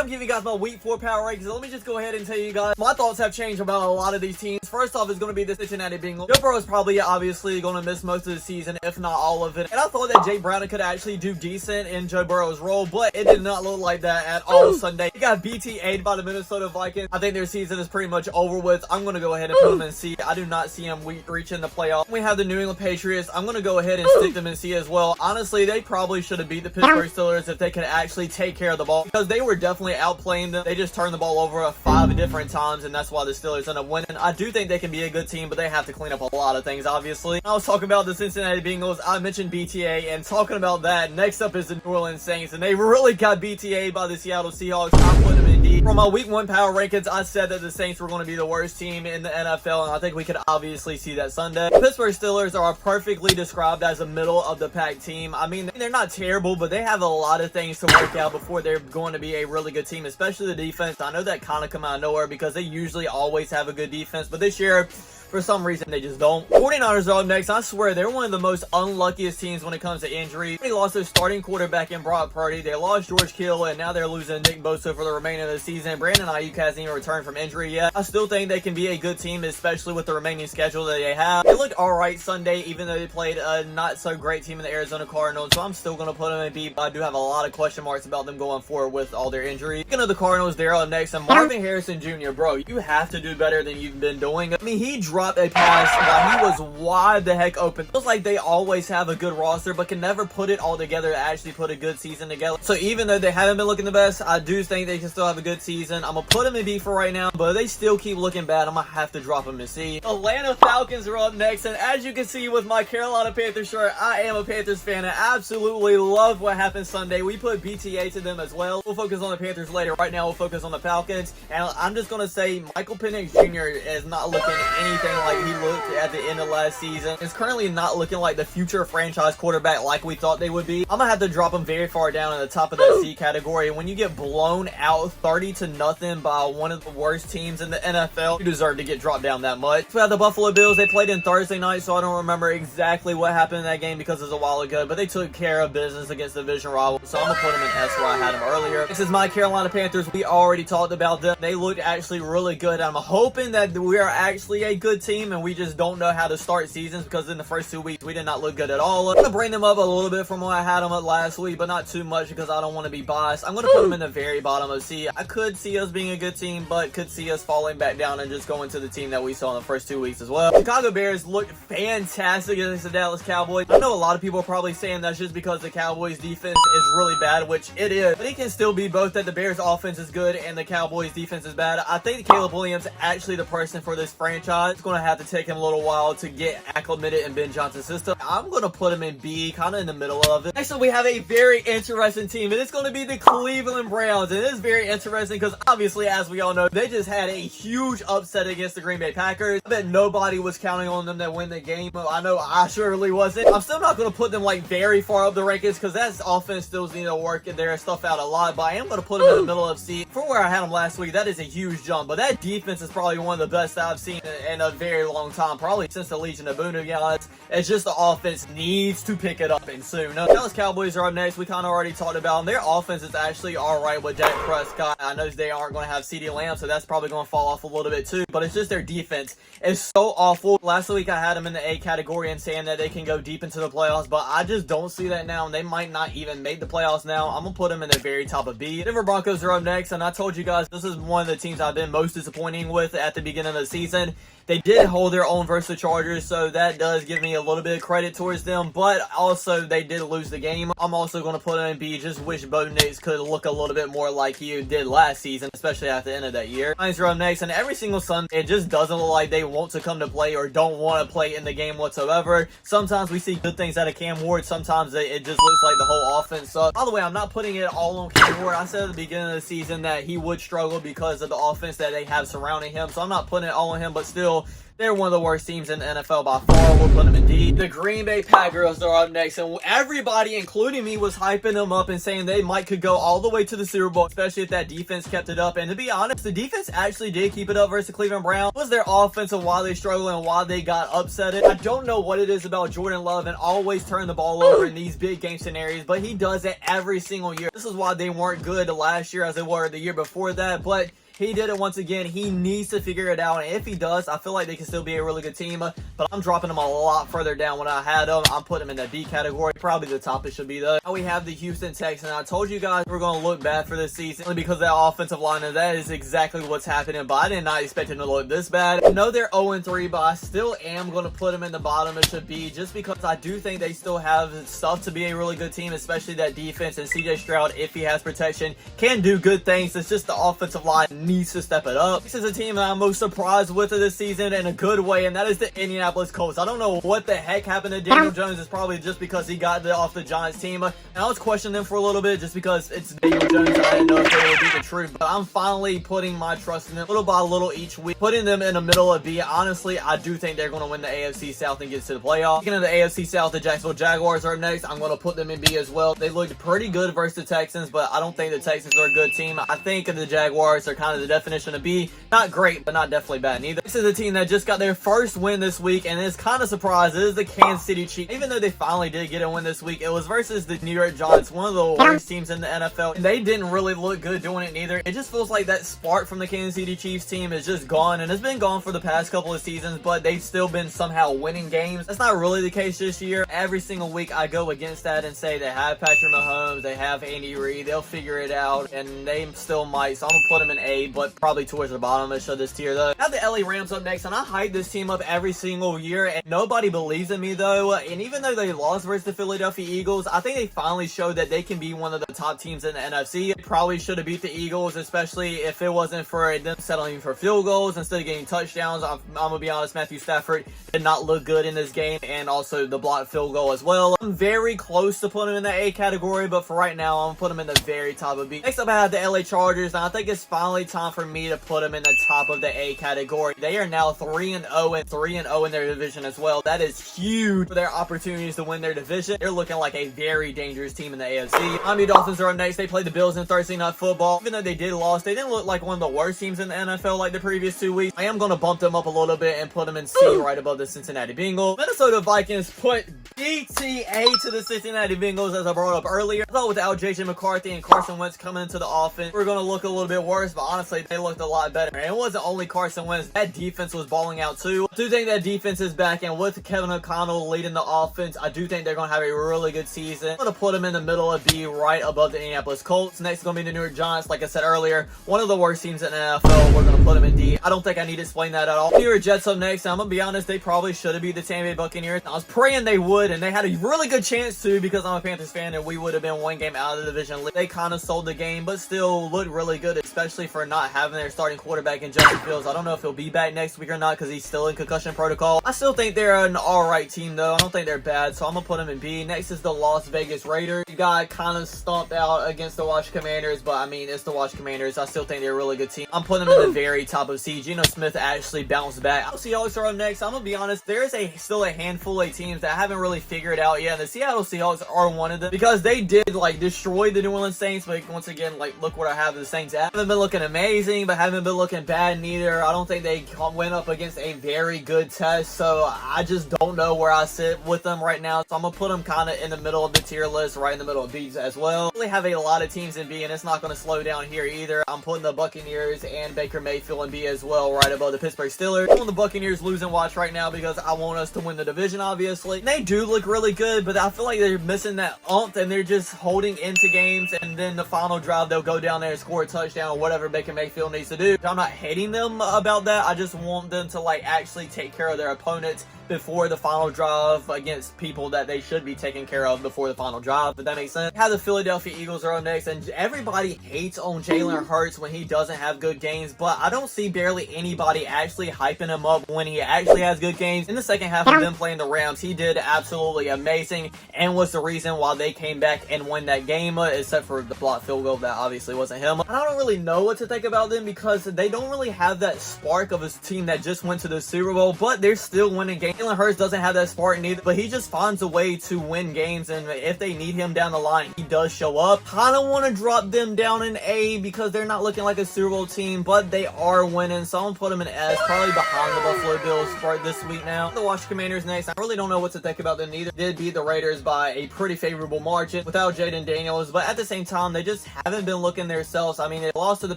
I'm giving you guys my week 4 power rankings. Let me just go ahead and tell you guys my thoughts have changed about a lot of these teams. First off is going to be the Cincinnati Bengals. Joe Burrow is probably obviously going to miss most of the season, if not all of it. And I thought that Jay Brown could actually do decent in Joe Burrow's role, but it did not look like that at all Sunday. He got BTA'd by the Minnesota Vikings. I think their season is pretty much over with. I'm going to go ahead and put them in C. I do not see them reaching the playoffs. We have the New England Patriots. I'm going to go ahead and stick them in C as well. Honestly, they probably should have beat the Pittsburgh Steelers if they could actually take care of the ball, because they were definitely outplaying them. They just turned the ball over 5 different times, and that's why the Steelers end up winning. I do think they can be a good team, but they have to clean up a lot of things, obviously. I was talking about the Cincinnati Bengals. I mentioned BTA, and talking about that, next up is the New Orleans Saints, and they really got BTA'd by the Seattle Seahawks. I'm putting them in D. For my week 1 power rankings, I said that the Saints were going to be the worst team in the NFL, and I think we could obviously see that Sunday. The Pittsburgh Steelers are perfectly described as a middle of the pack team. I mean, they're not terrible, but they have a lot of things to work out before they're going to be a really good team, especially the defense. I know that kind of come out of nowhere because they usually always have a good defense, but this year, for some reason, they just don't. 49ers are up next. I swear, they're one of the most unluckiest teams when it comes to injury. They lost their starting quarterback in Brock Purdy. They lost George Kittle, and now they're losing Nick Bosa for the remainder of the season. Brandon Ayuk hasn't even returned from injury yet. I still think they can be a good team, especially with the remaining schedule that they have. They looked alright Sunday, even though they played a not-so-great team in the Arizona Cardinals, so I'm still going to put them in B, but I do have a lot of question marks about them going forward with all their injuries. Speaking of the Cardinals, they're up next, and Marvin Harrison Jr., bro, you have to do better than you've been doing. I mean, he dropped a pass while he was wide the heck open. Feels like they always have a good roster, but can never put it all together to actually put a good season together. So even though they haven't been looking the best, I do think they can still have a good season. I'm going to put them in B for right now, but they still keep looking bad. I'm going to have to drop them in C. Atlanta Falcons are up next, and as you can see with my Carolina Panthers shirt, I am a Panthers fan and absolutely love what happened Sunday. We put BTA to them as well. We'll focus on the Panthers later. Right now, we'll focus on the Falcons, and I'm just going to say Michael Penix Jr. is not looking anything like he looked at the end of last season. It's currently not looking like the future franchise quarterback like we thought they would be. I'm gonna have to drop him very far down in the top of that C category. When you get blown out 30-0 by one of the worst teams in the NFL, you deserve to get dropped down that much. We have the Buffalo Bills. They played in Thursday night, so I don't remember exactly what happened in that game because it was a while ago, but they took care of business against the division rival, so I'm gonna put them in S where I had them earlier. This is my Carolina Panthers. We already talked about them. They looked actually really good. I'm hoping that we are actually a good team and we just don't know how to start seasons, because in the first 2 weeks we did not look good at all. I'm going to bring them up a little bit from what I had them at last week, but not too much because I don't want to be biased. I'm going to put them in the very bottom of C. I could see us being a good team, but could see us falling back down and just going to the team that we saw in the first 2 weeks as well. Chicago Bears looked fantastic against the Dallas Cowboys. I know a lot of people are probably saying that's just because the Cowboys defense is really bad, which it is, but it can still be both that the Bears offense is good and the Cowboys defense is bad. I think Caleb Williams actually the person for this franchise. It's going to have to take him a little while to get acclimated in Ben Johnson's system. I'm going to put him in B, kind of in the middle of it. Next up, we have a very interesting team, and it's going to be the Cleveland Browns. And it is very interesting because obviously, as we all know, they just had a huge upset against the Green Bay Packers. I bet nobody was counting on them to win the game. I know I surely wasn't. I'm still not going to put them like very far up the rankings because that offense still needs to work their stuff out a lot, but I am going to put them in the middle of C. From where I had them last week, that is a huge jump, but that defense is probably one of the best I've seen in a very long time, probably since the Legion of Boom, to be honest. It's just the offense needs to pick it up and soon. Now, Dallas Cowboys are up next. We kind of already talked about them. Their offense is actually alright with Dak Prescott. I know they aren't going to have CeeDee Lamb, so that's probably going to fall off a little bit too, but it's just their defense is so awful. Last week I had them in the A category and saying that they can go deep into the playoffs, but I just don't see that now, and they might not even make the playoffs now. I'm going to put them in the very top of B. Denver Broncos are up next, and I told you guys this is one of the teams I've been most disappointing with at the beginning of the season. They did hold their own versus the Chargers, so that does give me a little bit of credit towards them, but also they did lose the game. I'm also going to put them in B. Just wish Bo Nix could look a little bit more like he did last season, especially at the end of that year. Lions are up next, and every single Sunday, it just doesn't look like they want to come to play or don't want to play in the game whatsoever. Sometimes we see good things out of Cam Ward. Sometimes it just looks like the whole offense sucks. By the way, I'm not putting it all on Cam Ward. I said at the beginning of the season that he would struggle because of the offense that they have surrounding him, so I'm not putting it all on him, but still, They're one of the worst teams in the NFL by far. We'll put them in D. The Green Bay Packers are up next, and everybody, including me, was hyping them up and saying they could go all the way to the Super Bowl, especially if that defense kept it up. And to be honest, the defense actually did keep it up versus the Cleveland Browns. It was their offense and why they struggled and why they got upset. I don't know what it is about Jordan Love and always turn the ball over in these big game scenarios, but he does it every single year. This is why they weren't good last year as they were the year before that, but he did it once again. He needs to figure it out, and if he does, I feel like they can still be a really good team, but I'm dropping them a lot further down when I had them. I'm putting them in the B category, probably the top it should be though. Now we have the Houston Texans. I told you guys we're going to look bad for this season only because of that offensive line, and that is exactly what's happening, but I did not expect them to look this bad. I know they're 0-3, but I still am going to put them in the bottom it should be, just because I do think they still have stuff to be a really good team, especially that defense, and CJ Stroud, if he has protection, can do good things. It's just the offensive line needs to step it up. This is a team that I'm most surprised with this season in a good way, and that is the Indianapolis Colts. I don't know what the heck happened to Daniel Jones. It's probably just because he got off the Giants team, and I was questioning them for a little bit just because it's Daniel Jones. I didn't know if they would be the truth, but I'm finally putting my trust in them little by little each week, putting them in the middle of B. Honestly, I do think they're going to win the AFC South and get to the playoffs. Speaking of the AFC South, the Jacksonville Jaguars are next. I'm going to put them in B as well. They looked pretty good versus the Texans, but I don't think the Texans are a good team. I think the Jaguars are kind of the definition of B. Not great, but not definitely bad neither. This is a team that just got their first win this week, and it's kind of surprised. It is the Kansas City Chiefs. Even though they finally did get a win this week, it was versus the New York Giants, one of the worst teams in the NFL, and they didn't really look good doing it neither. It just feels like that spark from the Kansas City Chiefs team is just gone, and it's been gone for the past couple of seasons, but they've still been somehow winning games. That's not really the case this year. Every single week I go against that and say they have Patrick Mahomes, they have Andy Reid, they'll figure it out, and they still might, so I'm gonna put them in A, but probably towards the bottom of this tier though. I have the LA Rams up next, and I hype this team up every single year, and nobody believes in me though. And even though they lost versus the Philadelphia Eagles, I think they finally showed that they can be one of the top teams in the NFC. They probably should have beat the Eagles, especially if it wasn't for them settling for field goals instead of getting touchdowns. I'm gonna be honest, Matthew Stafford did not look good in this game, and also the blocked field goal as well. I'm very close to putting him in the A category, but for right now, I'm gonna put him in the very top of B. Next up, I have the LA Chargers, and I think it's finally time for me to put them in the top of the A category. They are now 3-0 and 3-0 in their division as well. That is huge for their opportunities to win their division. They're looking like a very dangerous team in the AFC. Miami Dolphins are up next. They played the Bills in Thursday Night Football. Even though they did lose, they didn't look like one of the worst teams in the NFL like the previous 2 weeks. I am going to bump them up a little bit and put them in C right above the Cincinnati Bengals. Minnesota Vikings put DTA to the Cincinnati Bengals, as I brought up earlier. I thought without JJ McCarthy and Carson Wentz coming into the offense, we're going to look a little bit worse, but honestly, they looked a lot better. And it wasn't only Carson Wentz. That defense was balling out too. I do think that defense is back, and with Kevin O'Connell leading the offense, I do think they're going to have a really good season. I'm going to put them in the middle of B, right above the Indianapolis Colts. Next is going to be the New York Giants. Like I said earlier, one of the worst teams in the NFL. We're going to put them in D. I don't think I need to explain that at all. New York Jets up next. I'm going to be honest, they probably should have beat the Tampa Bay Buccaneers. I was praying they would, and they had a really good chance to, because I'm a Panthers fan, and we would have been one game out of the division. They kind of sold the game, but still looked really good, especially for not having their starting quarterback in Justin Fields. I don't know if he'll be back next week or not, because he's still in concussion protocol. I still think they're an alright team though. I don't think they're bad, so I'm gonna put them in B. Next is the Las Vegas Raiders. You got kind of stomped out against the Washington Commanders, but I mean, it's the Washington Commanders. I still think they're a really good team. I'm putting them in the very top of C. Geno Smith actually bounced back. Seahawks are up next. I'm gonna be honest, there's still a handful of teams that haven't really figured it out yet, and the Seattle Seahawks are one of them, because they did destroy the New Orleans Saints, but once again, look what I have the Saints at. Haven't been looking amazing, but haven't been looking bad neither. I don't think they went up against a very good test, so I just don't know where I sit with them right now. So I'm gonna put them kind of in the middle of the tier list, right in the middle of B as well. Really have a lot of teams in B, and it's not going to slow down here either. I'm putting the Buccaneers and Baker Mayfield in B as well, right above the Pittsburgh Steelers. I'm on the Buccaneers losing watch right now because I want us to win the division, obviously. And they do look really good, but I feel like they're missing that oomph, and they're just holding into games, and then the final drive, they'll go down there and score a touchdown or whatever Baker Mayfield needs to do. I'm not hating them about that. I just want them to actually take care of their opponents before the final drive against people that they should be taking care of before the final drive, if that makes sense. How the Philadelphia Eagles are up next, and everybody hates on Jalen Hurts when he doesn't have good games, but I don't see barely anybody actually hyping him up when he actually has good games. In the second half of them playing the Rams, he did absolutely amazing and was the reason why they came back and won that game, except for the blocked field goal. That obviously wasn't him. And I don't really know what to think about them because they don't really have that spark of a team that just went to the Super Bowl, but they're still winning games. Jalen Hurts doesn't have that spark neither, but he just finds a way to win games, and if they need him down the line, he does show up. Kind of want to drop them down in A because they're not looking like a Super Bowl team, but they are winning, so I'm gonna put them in S, probably behind the Buffalo Bills for this week now. The Washington Commanders next. I really don't know what to think about them neither. They did beat the Raiders by a pretty favorable margin without Jaden Daniels, but at the same time, they just haven't been looking themselves. I mean, they lost to the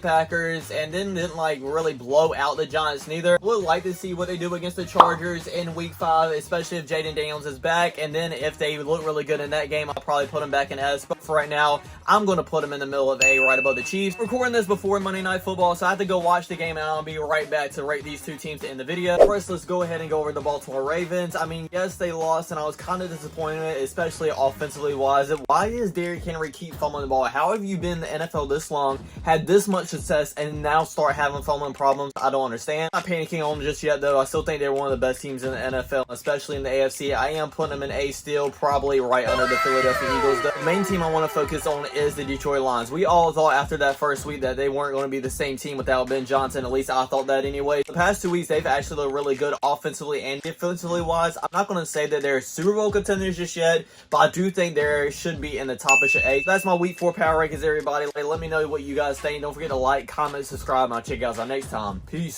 Packers and then didn't like really blow out the Giants neither. Would like to see what they do against the Chargers in week 5, especially if Jaden Daniels is back, and then if they look really good in that game, I'll probably put them back in S, but for right now, I'm going to put them in the middle of A, right above the Chiefs. Recording this before Monday Night Football, so I have to go watch the game, and I'll be right back to rate these two teams to end the video. First, let's go ahead and go over the Baltimore Ravens. I mean, yes, they lost, and I was kind of disappointed, especially offensively wise. Why does Derrick Henry keep fumbling the ball? How have you been in the NFL this long, had this much success, and now start having fumbling problems? I don't understand. I'm not panicking on them just yet, though. I still think they're one of the best teams in the NFL, especially in the AFC. I am putting them in A still, probably right under the Philadelphia Eagles. The main team I want to focus on is the Detroit Lions. We all thought after that first week that they weren't going to be the same team without Ben Johnson. At least I thought that anyway. The past 2 weeks, they've actually looked really good offensively and defensively wise. I'm not going to say that they're Super Bowl contenders just yet, but I do think they should be in the top of A. So that's my week 4 power rankings, everybody. Let me know what you guys think. Don't forget to like, comment, subscribe, and I'll check you guys out next time. Peace.